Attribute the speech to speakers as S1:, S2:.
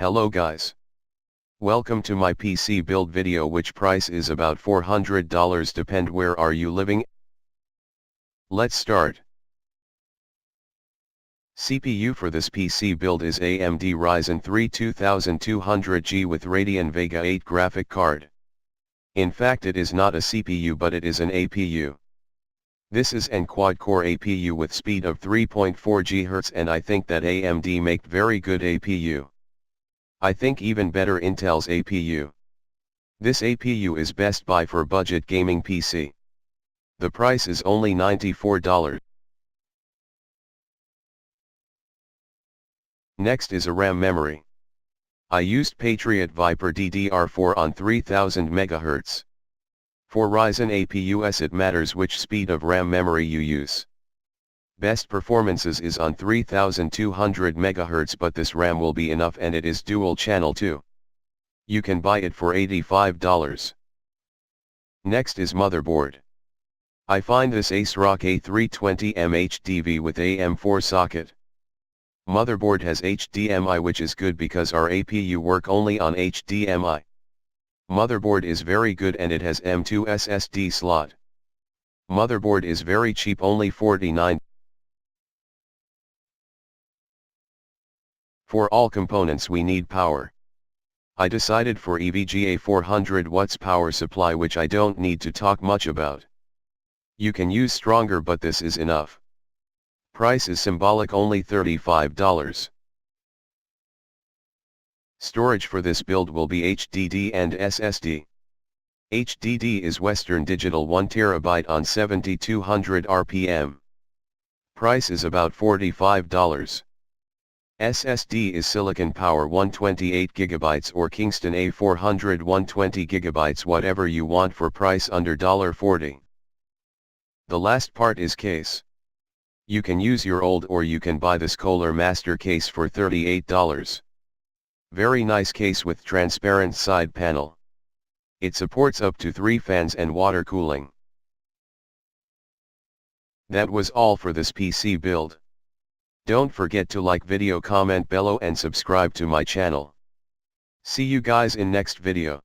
S1: Hello guys. Welcome to my PC build video, which price is about $400, depend where are you living. Let's start. CPU for this PC build is AMD Ryzen 3 2200G with Radeon Vega 8 graphic card. In fact, it is not a CPU but it is an APU. This is an quad-core APU with speed of 3.4 GHz, and I think that AMD make very good APU. I think even better Intel's APU. This APU is best buy for budget gaming PC. The price is only $94. Next is a RAM memory. I used Patriot Viper DDR4 on 3000 MHz. For Ryzen APUs it matters which speed of RAM memory you use. Best performances is on 3200 MHz, but this RAM will be enough and it is dual channel too. You can buy it for $85. Next is motherboard. I find this ASRock A320M HDV with AM4 socket. Motherboard has HDMI, which is good because our APU work only on HDMI. Motherboard is very good and it has M2 SSD slot. Motherboard is very cheap, only $49. For all components we need power. I decided for EVGA 400 watts power supply, which I don't need to talk much about. You can use stronger but this is enough. Price is symbolic, only $35. Storage for this build will be HDD and SSD. HDD is Western Digital 1TB on 7200 RPM. Price is about $45. SSD is Silicon Power 128GB or Kingston A400 120GB, whatever you want, for price under $40. The last part is case. You can use your old or you can buy this Kohler Master case for $38. Very nice case with transparent side panel. It supports up to 3 fans and water cooling. That was all for this PC build. Don't forget to like video, comment below and subscribe to my channel. See you guys in next video.